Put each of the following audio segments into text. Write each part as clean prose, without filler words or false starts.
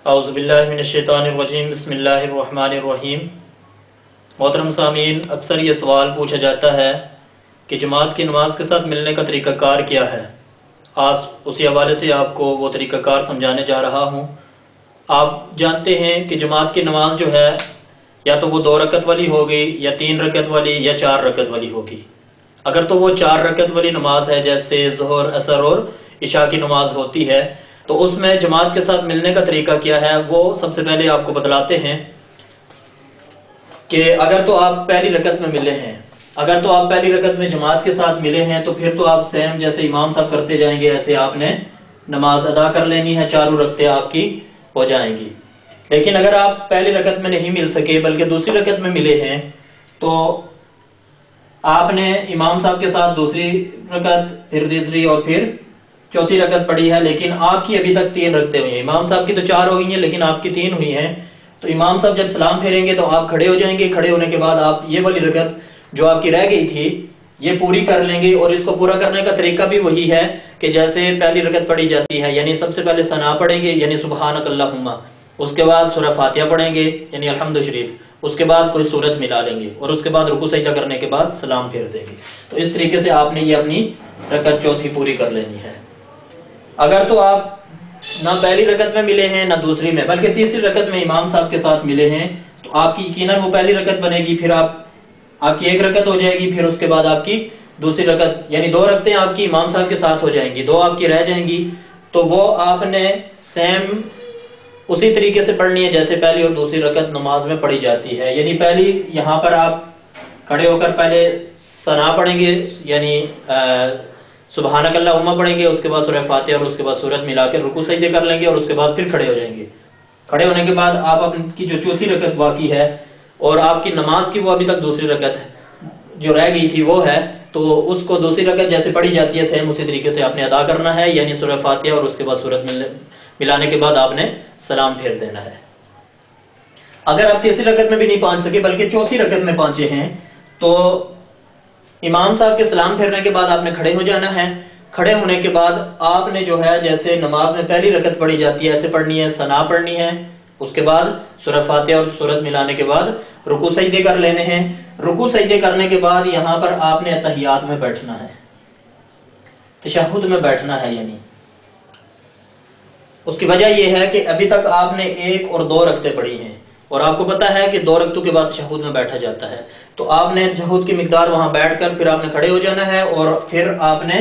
औज़ुबिल्लाहिमिनश्शैतानिर्रजीम बिस्मिल्लाहिर्रहमानिर्रहीम। मोहतरम सामीन, अक्सर ये सवाल पूछा जाता है कि जमात की नमाज के साथ मिलने का तरीक़ाकार क्या है। आज उसी हवाले से आपको वो तरीक़ाकार समझाने जा रहा हूँ। आप जानते हैं कि जमात की नमाज जो है या तो वो 2 रकत वाली होगी या 3 रकत वाली या 4 रकत वाली होगी। अगर तो वो 4 रकत वाली नमाज है जैसे ज़ोहर, असर और इशा की नमाज होती है तो उसमें जमात के साथ मिलने का तरीका क्या है वो सबसे पहले आपको बतलाते हैं कि अगर तो आप पहली रकत में मिले हैं, अगर तो आप पहली रकत में जमात के साथ मिले हैं तो फिर तो आप सेम जैसे इमाम साहब करते जाएंगे ऐसे आपने नमाज अदा कर लेनी है, चारों रकतें आपकी हो जाएंगी। लेकिन अगर आप पहली रकत में नहीं मिल सके बल्कि दूसरी रकत में मिले हैं तो आपने इमाम साहब के साथ दूसरी रकत, फिर तीसरी और फिर चौथी रकत पढ़ी है, लेकिन आपकी अभी तक 3 रकतें हुई हैं। इमाम साहब की तो 4 हो गई हैं लेकिन आपकी 3 हुई हैं। तो इमाम साहब जब सलाम फेरेंगे तो आप खड़े हो जाएंगे। खड़े होने के बाद आप ये वाली रकत जो आपकी रह गई थी ये पूरी कर लेंगे। और इसको पूरा करने का तरीका भी वही है कि जैसे पहली रकत पढ़ी जाती है, यानी सबसे पहले सना पढ़ेंगे यानी सुबहानक अल्लाहुम्मा, उसके बाद सूरह फातिहा पढ़ेंगे यानी अल्हम्दु शरीफ, उसके बाद कोई सूरत मिला लेंगे और उसके बाद रुकू सजदा करने के बाद सलाम फेर देंगे। तो इस तरीके से आपने ये अपनी रकत चौथी पूरी कर लेनी है। अगर तो आप ना पहली रकत में मिले हैं ना दूसरी में बल्कि तीसरी रकत में इमाम साहब के साथ मिले हैं तो आपकी यकीनन वो पहली रकत बनेगी, फिर आपकी 1 रकत हो जाएगी, फिर उसके बाद आपकी दूसरी रकत यानी 2 रकतें आपकी इमाम साहब के साथ हो जाएंगी, 2 आपकी रह जाएंगी। तो वो आपने सेम उसी तरीके से पढ़नी है जैसे पहली और दूसरी रकत नमाज में पढ़ी जाती है। यानी पहली यहाँ पर आप खड़े होकर पहले सना पढ़ेंगे यानी सुबहानक अल्लाहुम्मा पढ़ेंगे, उसके बाद सूरह फातिहा और उसके बाद सूरत मिलाकर रुकू सजदे कर लेंगे और उसके बाद फिर खड़े हो जाएंगे। खड़े होने के बाद आप अपनी जो चौथी रकत बाकी है और आपकी नमाज की वो अभी तक दूसरी रकत जो रह गई थी वो है, तो उसको दूसरी रकत जैसे पढ़ी जाती है सेम उसी तरीके से आपने अदा करना है, यानी सूरह फातिहा और उसके बाद सूरत मिलाने के बाद आपने सलाम फेर देना है। अगर आप तीसरी रकत में भी नहीं पहुंच सके बल्कि चौथी रकत में पहुंचे हैं तो इमाम साहब के सलाम फेरने के बाद आपने खड़े हो जाना है। खड़े होने के बाद आपने जो है जैसे नमाज में पहली रकत पढ़ी जाती है ऐसे पढ़नी है, सना पढ़नी है, उसके बाद सूरह फातिहा और सूरत मिलाने के बाद रुकू सजदे कर लेने हैं। रुकू सजदे करने के बाद यहाँ पर आपने तहियात में बैठना है, तशहुद में बैठना है। यानी उसकी वजह यह है कि अभी तक आपने 1 और 2 रकतें पढ़ी हैं और आपको पता है कि 2 रकतों के बाद तशहुद में बैठा जाता है। तो आपने तशहुद की मिकदार वहां बैठकर फिर आपने खड़े हो जाना है और फिर आपने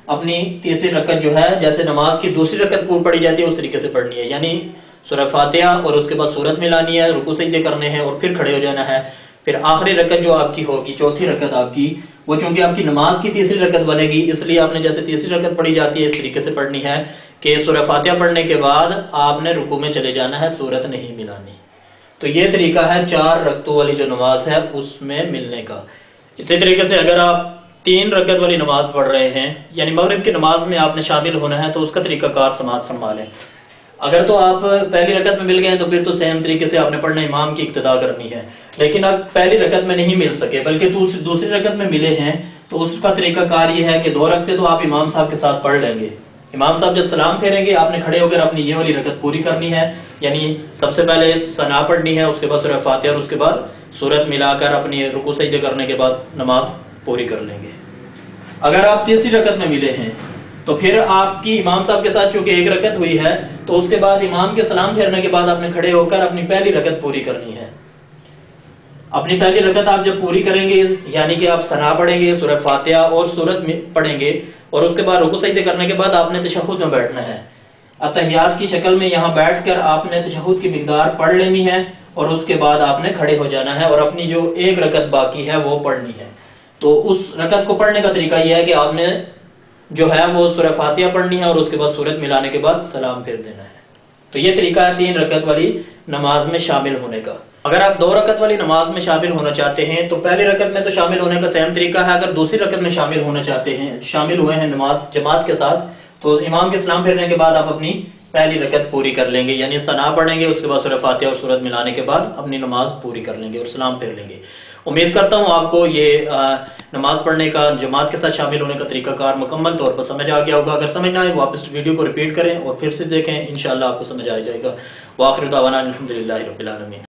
अपनी तीसरी रकत जो है जैसे नमाज की दूसरी रकत पूरी पढ़ी जाती है उस तरीके से पढ़नी है, यानी सूरह फातिहा और उसके बाद सूरत मिलानी है, रुकू सजदे करने हैं और फिर खड़े हो जाना है। फिर आखिरी रकत जो आपकी होगी, चौथी रकत आपकी, वो चूंकि आपकी नमाज की तीसरी रकत बनेगी इसलिए आपने जैसे तीसरी रकत पढ़ी जाती है इस तरीके से पढ़नी है कि सूरह फातिहा पढ़ने के बाद आपने रुकू में चले जाना है, सूरत नहीं मिलानी। तो ये तरीका है 4 रकतों वाली जो नमाज है उसमें मिलने का। इसी तरीके से अगर आप 3 रकत वाली नमाज पढ़ रहे हैं यानी मगरिब की नमाज में आपने शामिल होना है तो उसका तरीकाकार समाअत फरमा लें। अगर तो आप पहली रकत में मिल गए तो फिर तो सेम तरीके से आपने पढ़ना, इमाम की इक्तदा करनी है। लेकिन आप पहली रकत में नहीं मिल सके बल्कि दूसरी रकत में मिले हैं तो उसका तरीकाकार ये है कि 2 रकतें तो आप इमाम साहब के साथ पढ़ लेंगे। इमाम साहब जब सलाम फेरेंगे आपने खड़े होकर अपनी ये वाली रकत पूरी करनी है, यानी सबसे पहले सना पढ़नी है, उसके बाद सूरह फातिहा और उसके बाद सूरत मिलाकर अपनी रुकू सजदे करने के बाद नमाज पूरी कर लेंगे। अगर आप तीसरी रकत में मिले हैं तो फिर आपकी इमाम साहब के साथ चूंकि 1 रकत हुई है तो उसके बाद इमाम के सलाम फेरने के बाद आपने खड़े होकर अपनी पहली रकत पूरी करनी है। अपनी पहली रकत आप जब पूरी करेंगे यानी कि आप सना पढ़ेंगे, सूरह फातिहा और सूरत पढ़ेंगे और उसके बाद रुकू सजदे करने के बाद आपने तशहुद में बैठना है। अतहियात की शक्ल में यहाँ बैठकर आपने तशहुद की मिकदार पढ़ लेनी है और उसके बाद आपने खड़े हो जाना है और अपनी जो 1 रकत बाकी है वो पढ़नी है। तो उस रकत को पढ़ने का तरीका यह है कि आपने जो है वो सूरह फातिहा पढ़नी है और उसके बाद सूरत मिलाने के बाद सलाम फेर देना है। तो ये तरीका है 3 रकत वाली नमाज में शामिल होने का। अगर आप 2 रकत वाली नमाज में शामिल होना चाहते हैं तो पहली रकत में तो शामिल होने का सेम तरीका है। अगर दूसरी रकत में शामिल होना चाहते हैं, शामिल हुए हैं नमाज जमात के साथ, तो इमाम के सलाम फेरने के बाद आप अपनी पहली रकत पूरी कर लेंगे, यानी सना पढ़ेंगे, उसके बाद सूरह फातिहा और सूरत मिलाने के बाद अपनी नमाज पूरी कर लेंगे और सलाम फेर लेंगे। उम्मीद करता हूँ आपको ये नमाज पढ़ने का जमात के साथ शामिल होने का तरीकाकार मुकम्मल तौर पर समझ आ गया होगा। अगर समझ ना आए वापस वीडियो को रिपीट करें और फिर से देखें, इंशाअल्लाह आपको समझ आ जाएगा। व आखिर दावाना अल्हम्दुलिल्लाहि रब्बिल आलमीन।